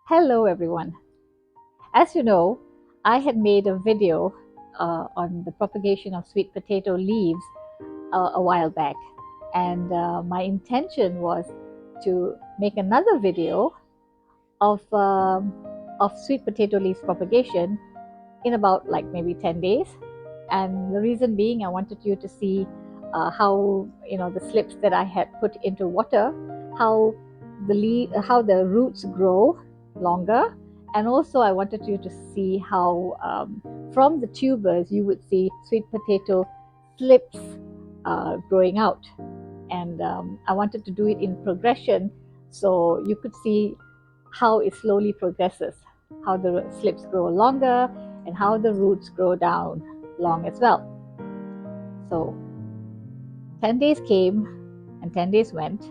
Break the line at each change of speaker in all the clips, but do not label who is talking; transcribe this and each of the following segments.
Hello everyone. As you know, I had made a video on the propagation of sweet potato leaves a while back, and my intention was to make another video of sweet potato leaves propagation in about like maybe 10 days. And the reason being, I wanted you to see how the slips that I had put into water, how how the roots grow longer, and also I wanted you to see how from the tubers you would see sweet potato slips growing out. And I wanted to do it in progression so you could see how it slowly progresses, how the slips grow longer and how the roots grow down long as well. So 10 days came and 10 days went,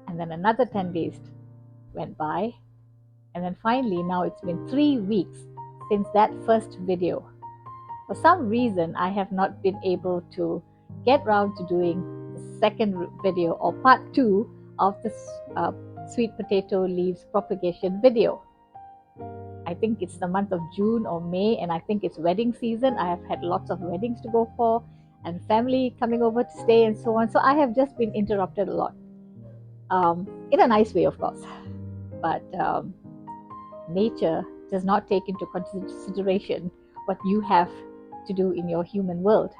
and then another 10 days went by, and then finally now it's been 3 weeks since that first video. For some reason, I have not been able to get round to doing the second video or part 2 of this sweet potato leaves propagation video. I think it's the month of June or May, and I think it's wedding season. I have had lots of weddings to go for and family coming over to stay and so on. So I have just been interrupted a lot, in a nice way, of course. But nature does not take into consideration what you have to do in your human world.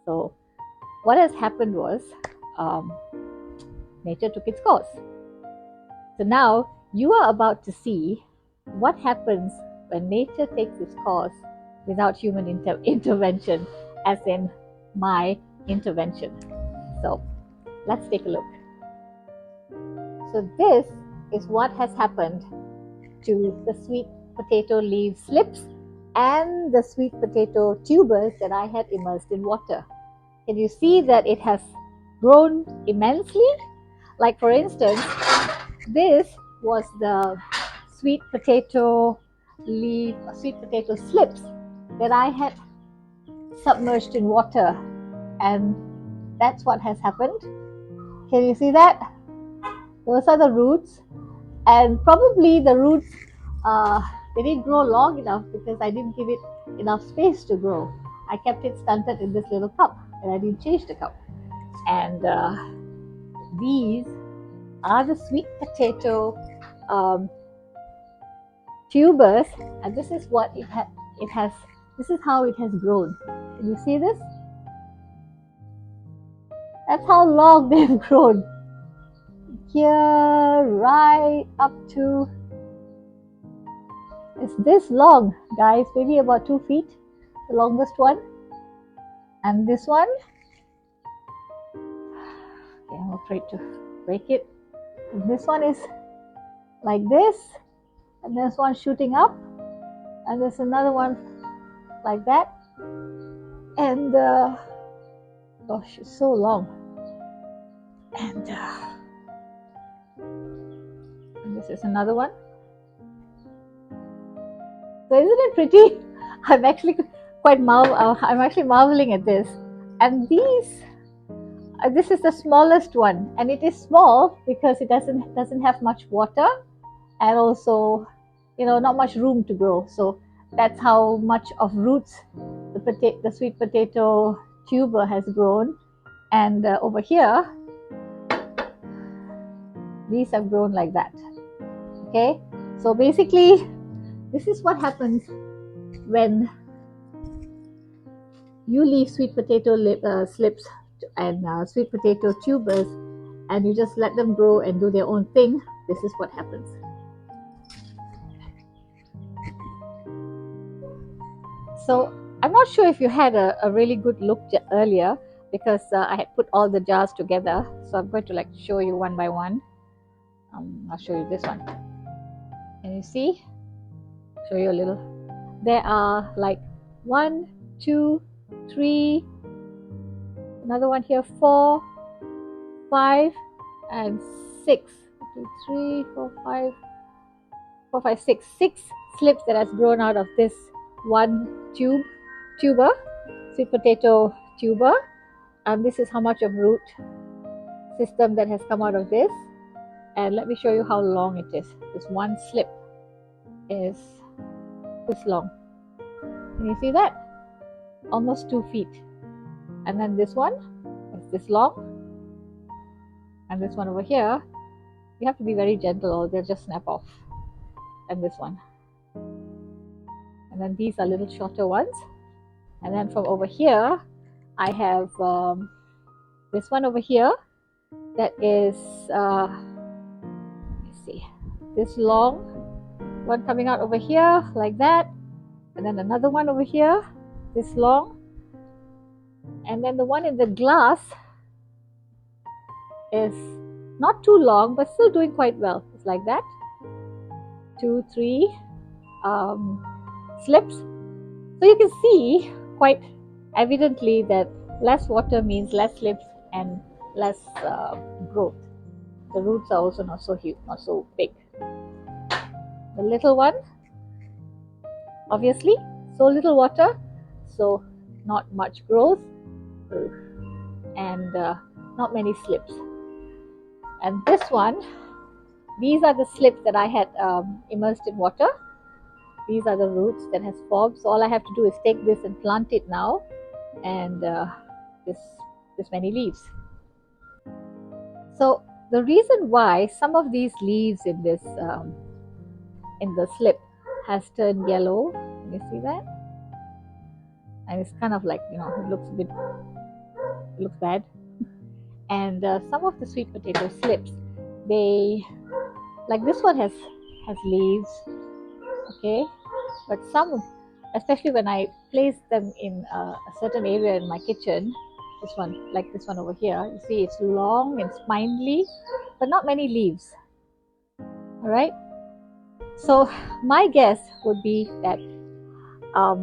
So what has happened was nature took its course. So now you are about to see what happens when nature takes its course without human intervention, as in my intervention. So let's take a look. So this is what has happened to the sweet potato leaf slips and the sweet potato tubers that I had immersed in water. Can you see that it has grown immensely? Like, for instance, this was the sweet potato slips that I had submerged in water, and that's what has happened. Can you see that? Those are the roots, and probably the roots they didn't grow long enough because I didn't give it enough space to grow. I kept it stunted in this little cup, and I didn't change the cup. And these are the sweet potato tubers, and this is what it has. This is how it has grown. Can you see this? That's how long they've grown. Here, right up to, it's this long, guys, maybe about 2 feet, the longest one. And this one, okay, I'm afraid to break it. And this one is like this, and there's one shooting up, and there's another one like that. And gosh, it's so long. And this is another one. So isn't it pretty? I'm actually I'm actually marveling at this. And this is the smallest one, and it is small because it doesn't have much water, and also not much room to grow. So that's how much of roots the sweet potato tuber has grown. And over here, these have grown like that. Okay, so basically this is what happens when you leave sweet potato slips and sweet potato tubers, and you just let them grow and do their own thing. This is what happens. So I'm not sure if you had a really good look earlier, because I had put all the jars together. So I'm going to show you one by one. I'll show you this one. Can you see? Show you a little. There are like 1, 2, 3, another one here, 4, 5, and 6. 2, 3, 4, 5, 4, 5, 6. 6 slips that has grown out of this one tuber, sweet potato tuber. And this is how much of root system that has come out of this. And let me show you how long it is. This one slip. is this long. Can you see that? Almost 2 feet. And then this one is this long. And this one over here, you have to be very gentle or they'll just snap off. And this one. And then these are little shorter ones. And then from over here, I have this one over here that is, let's see, this long one coming out over here like that. And then another one over here, this long. And then the one in the glass is not too long, but still doing quite well. It's like that. 2, 3 slips. So you can see quite evidently that less water means less slips and less growth. The roots are also not so huge, not so big. The little one, obviously, so little water, so not much growth and not many slips. And this one, these are the slips that I had immersed in water. These are the roots that has formed. So all I have to do is take this and plant it now, and this many leaves. So the reason why some of these leaves in this in the slip has turned yellow, can you see that? And it's kind of like, you know, it looks bad. And some of the sweet potato slips, they, like this one has leaves, okay, but some, especially when I place them in a certain area in my kitchen, this one, like this one over here, you see it's long and spindly, but not many leaves. All right, so my guess would be that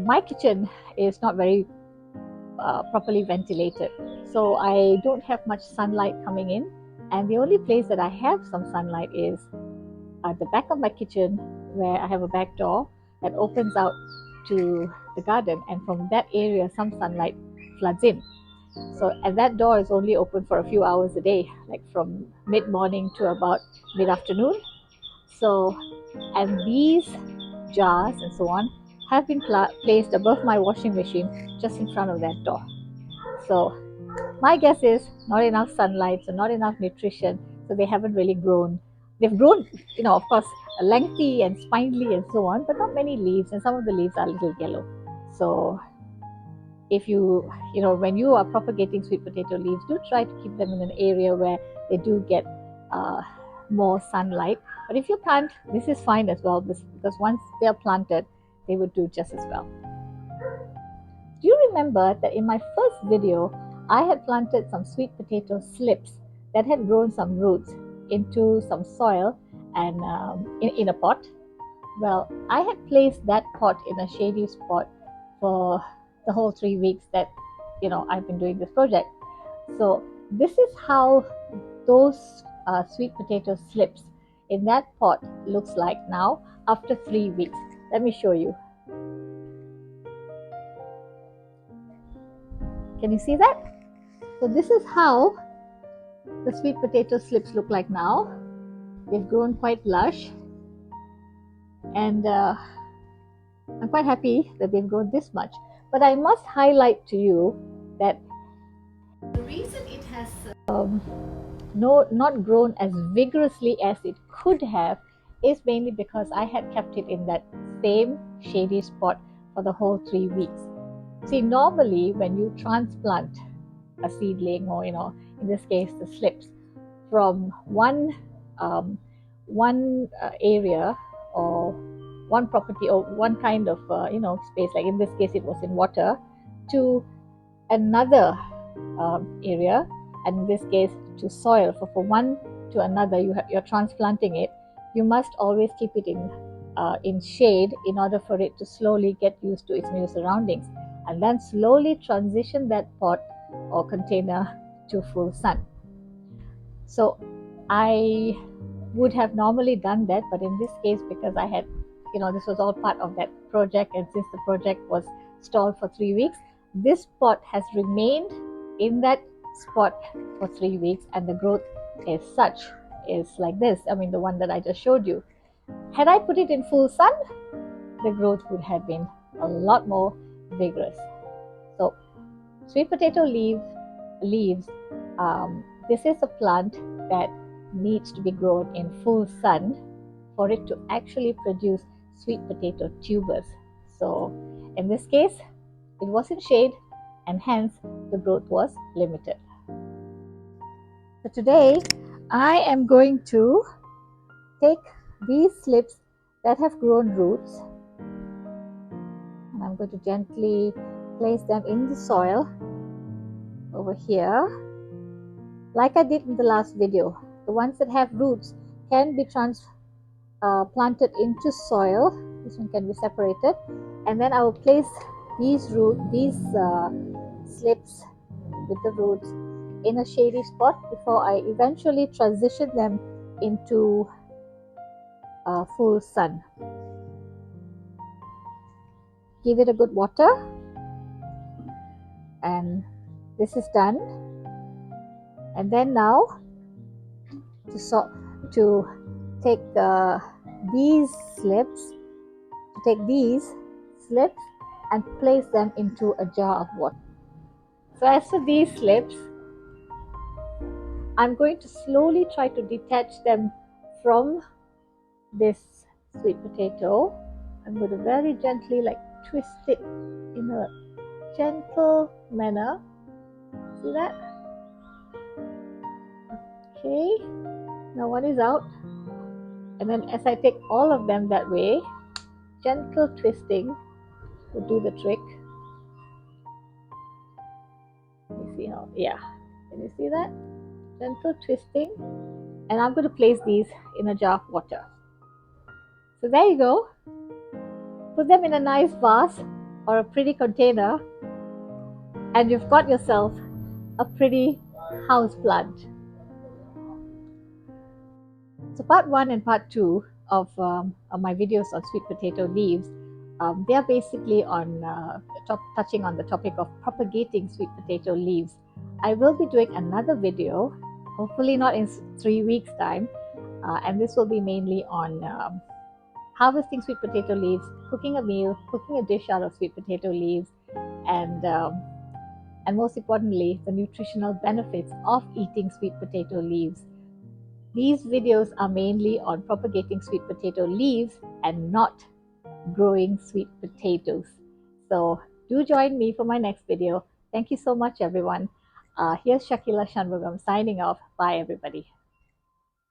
my kitchen is not very properly ventilated, so I don't have much sunlight coming in, and the only place that I have some sunlight is at the back of my kitchen, where I have a back door that opens out to the garden, and from that area some sunlight floods in. So, and that door is only open for a few hours a day, like from mid-morning to about mid-afternoon. So, and these jars and so on have been placed above my washing machine just in front of that door. So my guess is not enough sunlight, so not enough nutrition, so they haven't really grown. They've grown, you know, of course, lengthy and spindly and so on, but not many leaves, and some of the leaves are a little yellow. So if you know, when you are propagating sweet potato leaves, do try to keep them in an area where they do get more sunlight. But if you can't, this is fine as well, because once they are planted, they would do just as well. Do you remember that in my first video, I had planted some sweet potato slips that had grown some roots into some soil and in a pot? Well, I had placed that pot in a shady spot for the whole 3 weeks that, you know, I've been doing this project. So this is how those sweet potato slips in that pot looks like now after 3 weeks. Let me show you. Can you see that? So this is how the sweet potato slips look like now. They've grown quite lush, and I'm quite happy that they've grown this much. But I must highlight to you that the reason it has not grown as vigorously as it could have is mainly because I had kept it in that same shady spot for the whole 3 weeks. See, normally when you transplant a seedling, or, you know, in this case the slips, from one area or one property or one kind of you know, space, like in this case it was in water, to another area, and in this case to soil. So from one to another, you're transplanting it. You must always keep it in shade in order for it to slowly get used to its new surroundings, and then slowly transition that pot or container to full sun. So I would have normally done that, but in this case, because I had, you know, this was all part of that project, and since the project was stalled for 3 weeks, this pot has remained in that spot for 3 weeks, and the growth is like this. I mean, the one that I just showed you. Had I put it in full sun, the growth would have been a lot more vigorous. So, sweet potato leaves, this is a plant that needs to be grown in full sun for it to actually produce sweet potato tubers. So, in this case, it was in shade and hence the growth was limited. So, today I am going to take these slips that have grown roots and I'm going to gently place them in the soil over here, like I did in the last video. The ones that have roots can be planted into soil. This one can be separated, and then I will place these slips with the roots in a shady spot before I eventually transition them into full sun. Give it a good water, and this is done. And then now to take these slips, and place them into a jar of water. So as for these slips, I'm going to slowly try to detach them from this sweet potato. I'm going to very gently twist it in a gentle manner. See that? Okay, now one is out. And then as I take all of them that way, gentle twisting will do the trick. Let me see how, yeah. Can you see that? Gentle twisting. And I'm going to place these in a jar of water. So there you go. Put them in a nice vase or a pretty container, and you've got yourself a pretty house plant. So part 1 and part 2 of my videos on sweet potato leaves, they are basically on touching on the topic of propagating sweet potato leaves. I will be doing another video, hopefully not in 3 weeks time, and this will be mainly on harvesting sweet potato leaves, cooking a meal, cooking a dish out of sweet potato leaves, and most importantly, the nutritional benefits of eating sweet potato leaves. These videos are mainly on propagating sweet potato leaves and not growing sweet potatoes. So do join me for my next video. Thank you so much, everyone. Here's Shakila Shanmugam signing off. Bye, everybody.